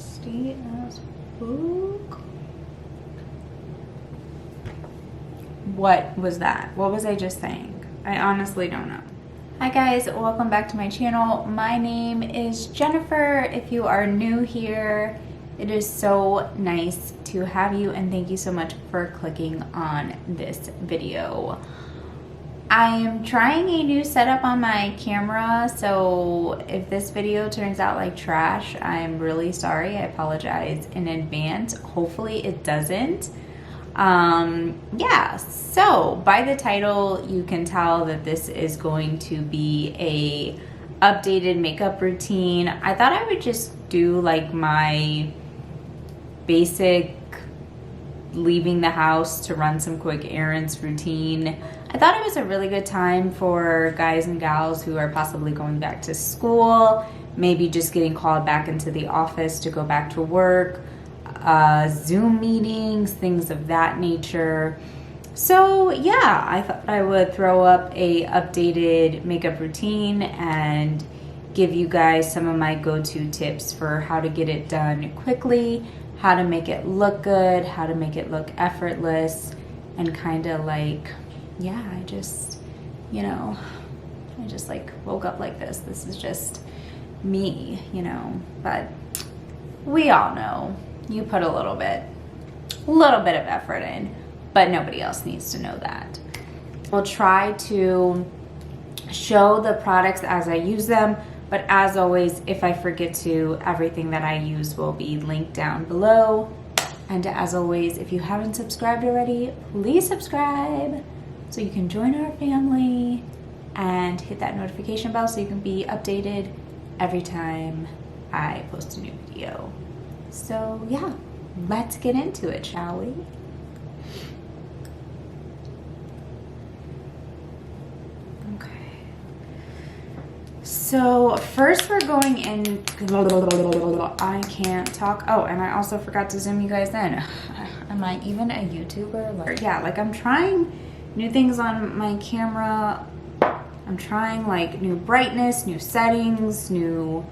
nasty as fuck. What was that? What was I just saying? I honestly don't know. Hi guys, welcome back to my channel. My name is Jennifer. If you are new here, it is so nice to have you, and thank you so much for clicking on this video. I am trying a new setup on my camera, so if this video turns out like trash, I'm really sorry. I apologize in advance. Hopefully it doesn't. Yeah, so by the title you can tell that this is going to be a updated makeup routine. I thought I would just do like my basic leaving the house to run some quick errands routine. I thought it was a really good time for guys and gals who are possibly going back to school, maybe just getting called back into the office to go back to work, Zoom meetings, things of that nature. So yeah, I thought I would throw up a updated makeup routine and give you guys some of my go-to tips for how to get it done quickly, how to make it look good, how to make it look effortless, and kind of like, yeah, I just like woke up like this. This is just me, but we all know you put a little bit of effort in, but nobody else needs to know that. We'll try to show the products as I use them, but as always, if I forget to, everything that I use will be linked down below. And as always, if you haven't subscribed already, please subscribe so you can join our family and hit that notification bell so you can be updated every time I post a new video. So yeah, let's get into it, shall we? Okay. So first we're going in, I can't talk. Oh, and I also forgot to zoom you guys in. Am I even a YouTuber? Yeah, like I'm trying new things on my camera. I'm trying like new brightness, new settings, new,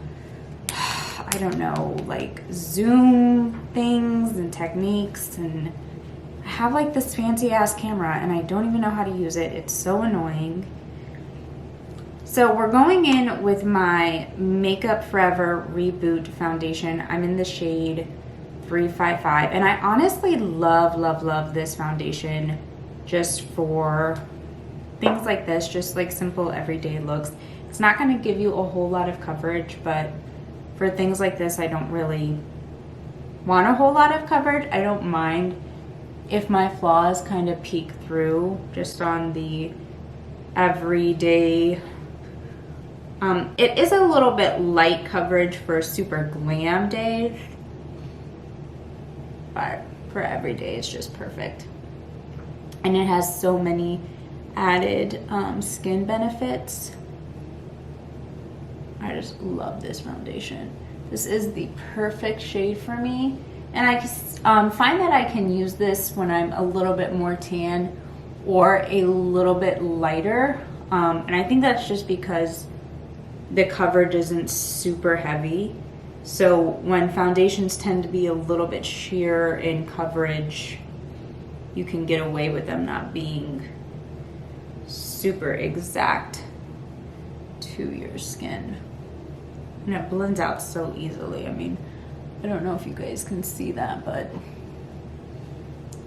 I don't know, like zoom things and techniques, and I have like this fancy ass camera and I don't even know how to use it. It's so annoying. So we're going in with my Makeup Forever Reboot foundation. I'm in the shade 355, and I honestly love this foundation just for things like this, just like simple everyday looks. It's not going to give you a whole lot of coverage, but for things like this, I don't really want a whole lot of coverage. I don't mind if my flaws kind of peek through just on the everyday. It is a little bit light coverage for super glam days, but for every day it's just perfect. And it has so many added skin benefits. I just love this foundation. This is the perfect shade for me. And I find that I can use this when I'm a little bit more tan or a little bit lighter. And I think that's just because the coverage isn't super heavy. So when foundations tend to be a little bit sheer in coverage, you can get away with them not being super exact to your skin. And it blends out so easily. I mean, I don't know if you guys can see that, but it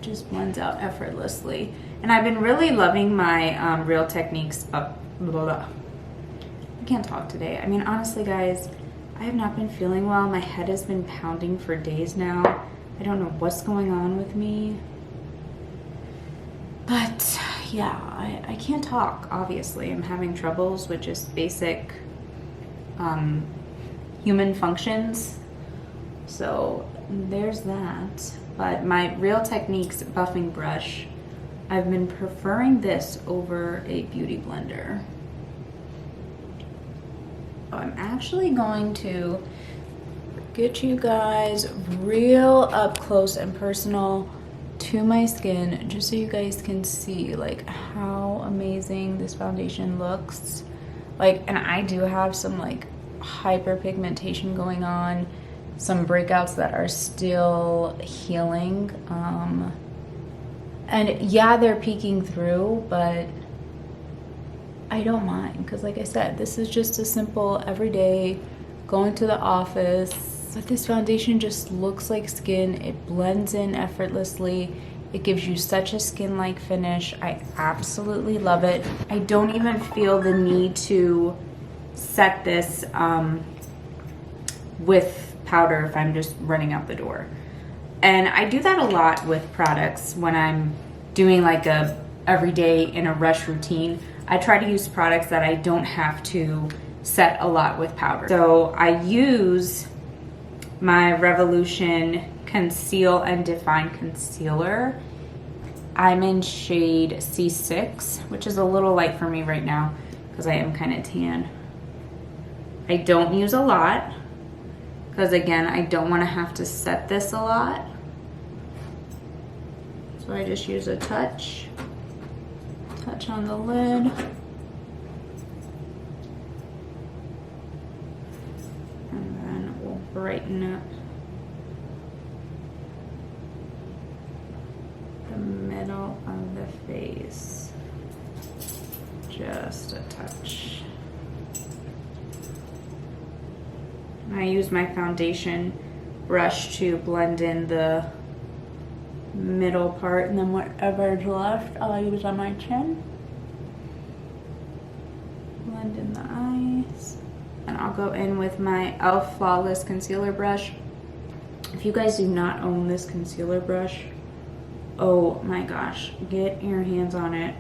just blends out effortlessly. And I've been really loving my Real Techniques I can't talk today. I mean, honestly, guys, I have not been feeling well. My head has been pounding for days now. I don't know what's going on with me. But yeah, I can't talk, obviously. I'm having troubles with just basic human functions. So there's that. But my Real Techniques buffing brush, I've been preferring this over a beauty blender. I'm actually going to get you guys real up close and personal to my skin, just so you guys can see like how amazing this foundation looks. Like, and I do have some like hyperpigmentation going on, some breakouts that are still healing. And yeah, they're peeking through, but I don't mind, because like I said, this is just a simple everyday going to the office. But this foundation just looks like skin. It blends in effortlessly. It gives you such a skin-like finish. I absolutely love it. I don't even feel the need to set this with powder if I'm just running out the door. And I do that a lot with products when I'm doing like a everyday in a rush routine. I try to use products that I don't have to set a lot with powder. So I use my Revolution Conceal and Define Concealer. I'm in shade C6, which is a little light for me right now because I am kind of tan. I don't use a lot because again, I don't want to have to set this a lot. So I just use a touch on the lid. And then we'll brighten up the middle of the face. Just a touch. And I use my foundation brush to blend in the middle part, and then whatever is left I'll use on my chin. Blend in the eyes. And I'll go in with my e.l.f. Flawless Concealer Brush. If you guys do not own this concealer brush, oh my gosh, get your hands on it.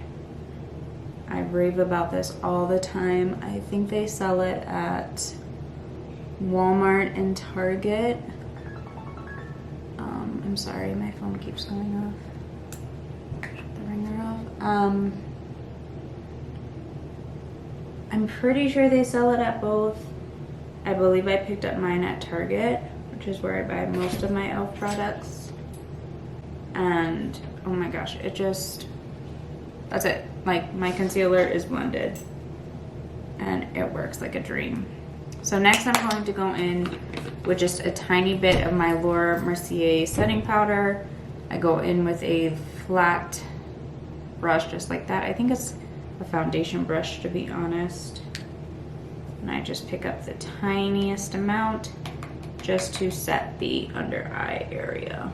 I rave about this all the time. I think they sell it at Walmart and Target. I'm sorry, my phone keeps going off. Shut the ringer off. I'm pretty sure they sell it at both. I believe I picked up mine at Target, which is where I buy most of my e.l.f. products. And oh my gosh, it just, that's it. Like, my concealer is blended and it works like a dream. So next I'm going to go in with just a tiny bit of my Laura Mercier setting powder. I go in with a flat brush just like that. I think it's a foundation brush, to be honest. And I just pick up the tiniest amount just to set the under eye area.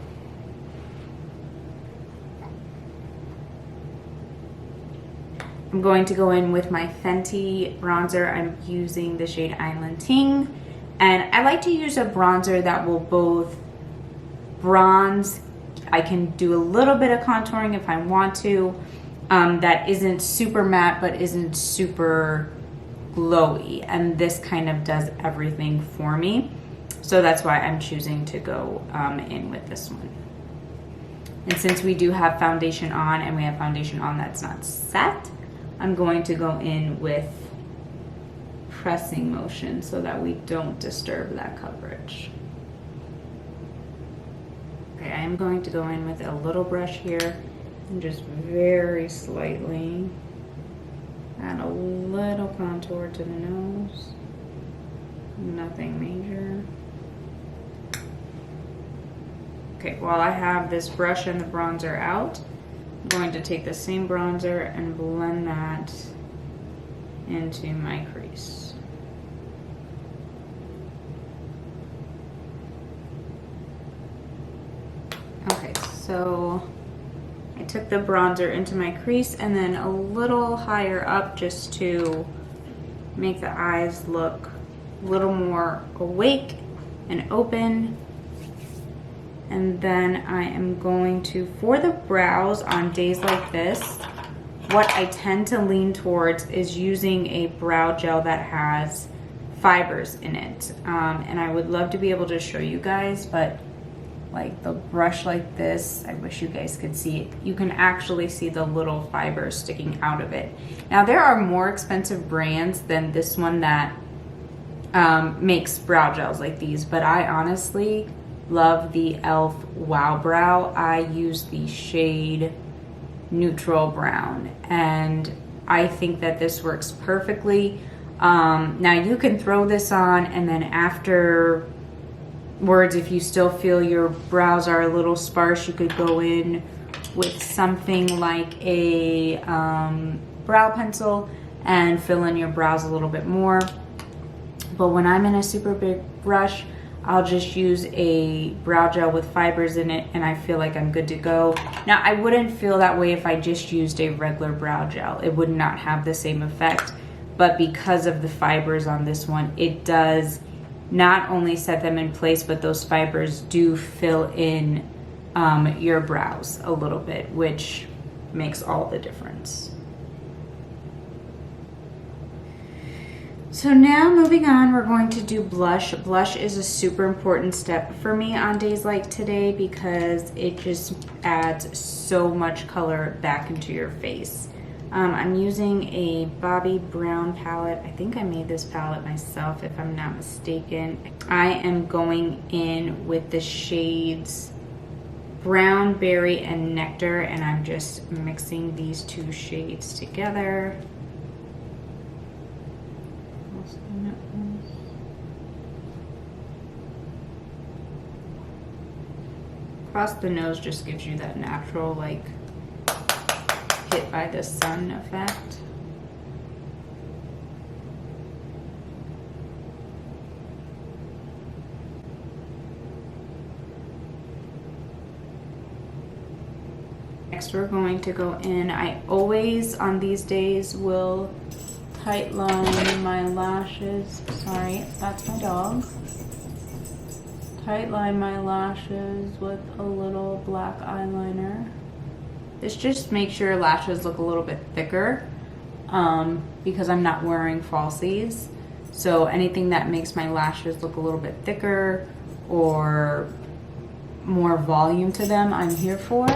I'm going to go in with my Fenty bronzer. I'm using the shade Island Ting. And I like to use a bronzer that will both bronze, I can do a little bit of contouring if I want to, that isn't super matte but isn't super glowy. And this kind of does everything for me. So that's why I'm choosing to go in with this one. And since we do have foundation on, and we have foundation on that's not set, I'm going to go in with pressing motion so that we don't disturb that coverage. Okay, I'm going to go in with a little brush here and just very slightly add a little contour to the nose. Nothing major. Okay, while I have this brush and the bronzer out, I'm going to take the same bronzer and blend that into my crease. Okay, so I took the bronzer into my crease and then a little higher up just to make the eyes look a little more awake and open. And then I am going to, for the brows on days like this, what I tend to lean towards is using a brow gel that has fibers in it. And I would love to be able to show you guys, but like the brush like this, I wish you guys could see it. You can actually see the little fibers sticking out of it. Now there are more expensive brands than this one that makes brow gels like these, but I honestly love the e.l.f. Wow Brow. I use the shade Neutral Brown, and I think that this works perfectly. Now you can throw this on, and then after words, if you still feel your brows are a little sparse, you could go in with something like a brow pencil and fill in your brows a little bit more. But when I'm in a super big rush, I'll just use a brow gel with fibers in it and I feel like I'm good to go. Now, I wouldn't feel that way if I just used a regular brow gel. It would not have the same effect, but because of the fibers on this one, it does not only set them in place, but those fibers do fill in your brows a little bit, which makes all the difference. So now moving on, we're going to do blush. Blush is a super important step for me on days like today because it just adds so much color back into your face. I'm using a Bobbi brown palette. I think I made this palette myself if I'm not mistaken. I am going in with the shades Brown Berry and Nectar, and I'm just mixing these two shades together. Across the nose just gives you that natural, like, hit by the sun effect. Next we're going to go in, I always on these days will tight line my lashes. Sorry, that's my dog. Tight line my lashes with a little black eyeliner. This just makes your lashes look a little bit thicker because I'm not wearing falsies. So anything that makes my lashes look a little bit thicker or more volume to them, I'm here for.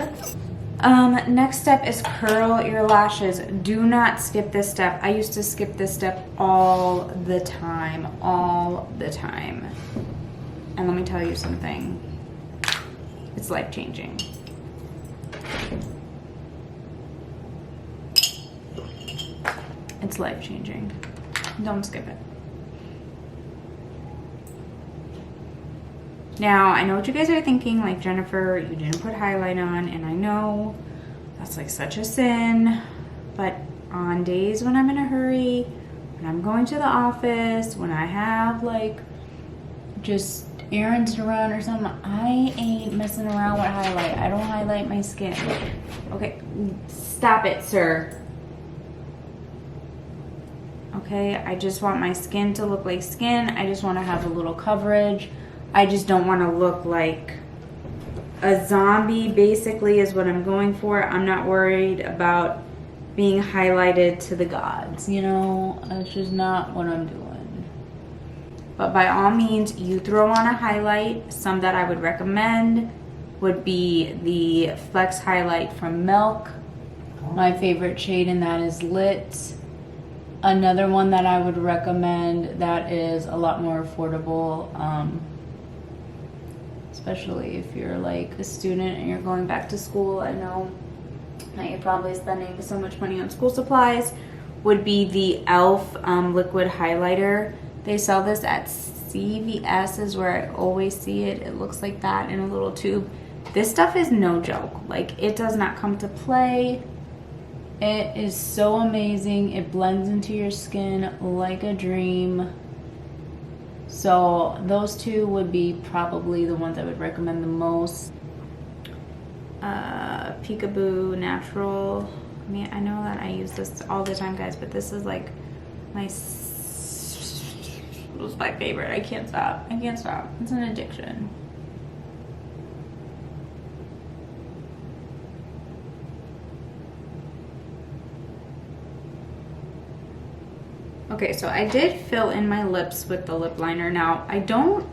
Next step is curl your lashes. Do not skip this step. I used to skip this step all the time. And let me tell you something. It's life-changing. It's life-changing. Don't skip it. Now, I know what you guys are thinking, like, Jennifer, you didn't put highlight on, and I know that's like such a sin, but on days when I'm in a hurry, when I'm going to the office, when I have like just errands to run or something, I ain't messing around with highlight. I don't highlight my skin. Okay, stop it, sir. Okay, I just want my skin to look like skin. I just want to have a little coverage. I just don't want to look like a zombie, basically, is what I'm going for. I'm not worried about being highlighted to the gods, you know? That's just not what I'm doing. But by all means, you throw on a highlight. Some that I would recommend would be the Flex Highlight from Milk. My favorite shade in that is Lit. Another one that I would recommend that is a lot more affordable, especially if you're like a student and you're going back to school. I know that you're probably spending so much money on school supplies, would be the e.l.f. liquid highlighter. They sell this at CVS is where I always see it. It looks like that in a little tube. This stuff is no joke. Like, it does not come to play. It is so amazing. It blends into your skin like a dream. So those two would be probably the ones I would recommend the most. Peekaboo Natural. I mean, I know that I use this all the time, guys, but this is like my favorite. I can't stop. I can't stop. It's an addiction. Okay, so I did fill in my lips with the lip liner. Now, I don't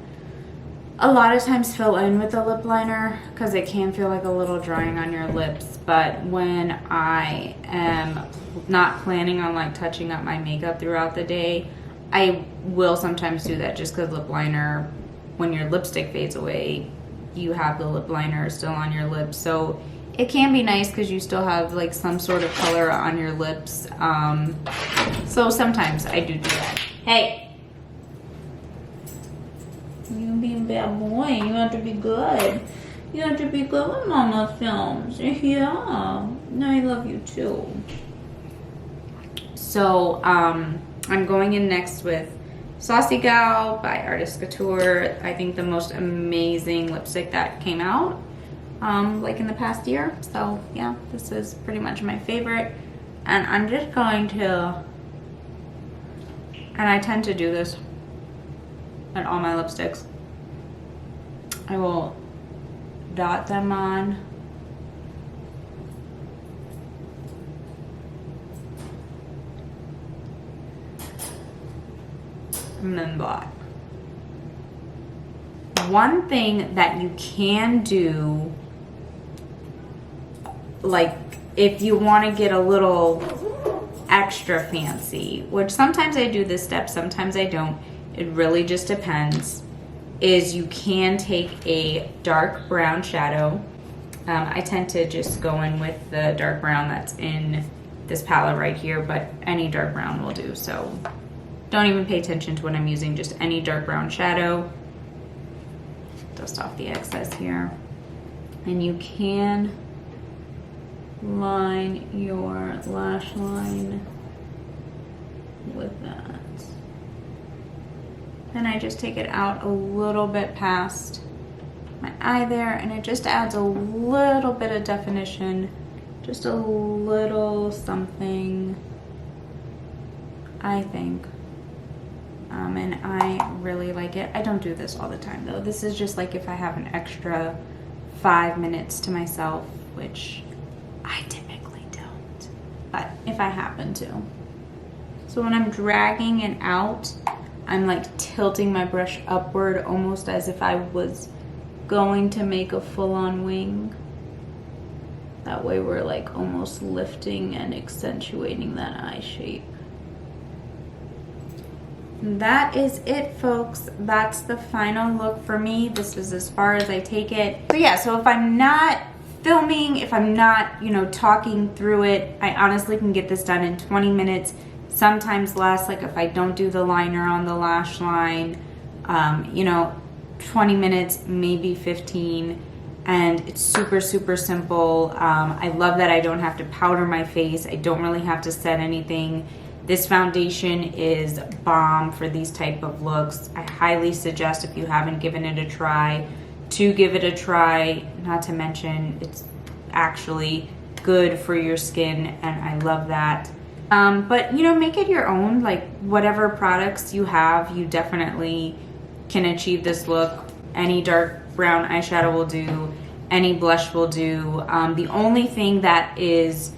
a lot of times fill in with the lip liner because it can feel like a little drying on your lips, but when I am not planning on like touching up my makeup throughout the day, I will sometimes do that just because lip liner, when your lipstick fades away, you have the lip liner still on your lips. So it can be nice because you still have like some sort of color on your lips. So sometimes I do that. Hey, you being bad boy. You have to be good. You have to be good with Mama films. Yeah. No, I love you too. So, I'm going in next with Saucy Gal by Artist Couture. I think the most amazing lipstick that came out, like in the past year. So yeah, this is pretty much my favorite. And I'm just going to, and I tend to do this at all my lipsticks. I will dot them on. And then blot. One thing that you can do, like if you want to get a little extra fancy, which sometimes I do this step, sometimes I don't, it really just depends, is you can take a dark brown shadow. I tend to just go in with the dark brown that's in this palette right here, but any dark brown will do. So don't even pay attention to what I'm using, just any dark brown shadow. Dust off the excess here. And you can line your lash line with that. Then I just take it out a little bit past my eye there, and it just adds a little bit of definition, just a little something, I think. And I really like it. I don't do this all the time though. This is just like if I have an extra 5 minutes to myself, which I typically don't, but if I happen to. So when I'm dragging it out, I'm like tilting my brush upward almost as if I was going to make a full-on wing. That way we're like almost lifting and accentuating that eye shape. And that is it, folks. That's the final look for me. This is as far as I take it. So yeah, so if I'm not filming, if I'm not, you know, talking through it, I honestly can get this done in 20 minutes, sometimes less. Like if I don't do the liner on the lash line, you know, 20 minutes, maybe 15, and it's super, super simple. I love that I don't have to powder my face. I don't really have to set anything. This foundation is bomb for these type of looks. I highly suggest, if you haven't given it a try, to give it a try. Not to mention, it's actually good for your skin, and I love that. But you know, make it your own. Like whatever products you have, you definitely can achieve this look. Any dark brown eyeshadow will do, any blush will do. The only thing that is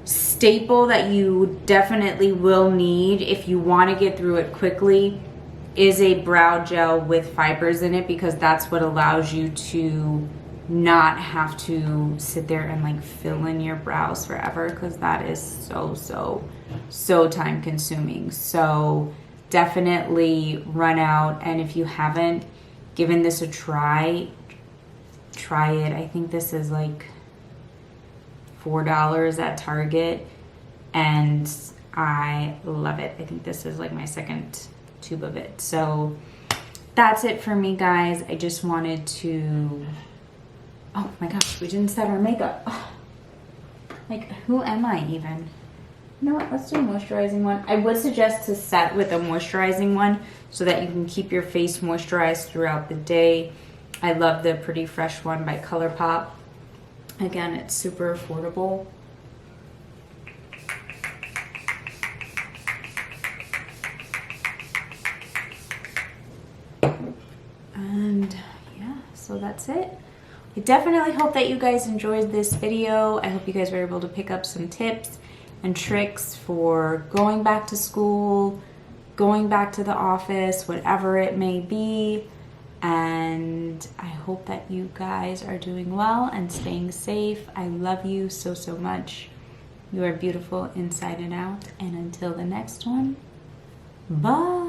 staple that you definitely will need if you want to get through it quickly is a brow gel with fibers in it, because that's what allows you to not have to sit there and like fill in your brows forever, because that is so time consuming. So definitely run out, and if you haven't given this a try it. I think this is like $4 at Target, and I love it. I think this is like my second tube of it. So that's it for me, guys. I just wanted to, oh my gosh, we didn't set our makeup. Oh, like, who am I even? You know what, let's do a moisturizing one. I would suggest to set with a moisturizing one so that you can keep your face moisturized throughout the day. I love the Pretty Fresh one by ColourPop. Again, it's super affordable. And yeah, so that's it. I definitely hope that you guys enjoyed this video. I hope you guys were able to pick up some tips and tricks for going back to school, going back to the office, whatever it may be. And I hope that you guys are doing well and staying safe. I love you so much. You are beautiful inside and out. And until the next one, bye.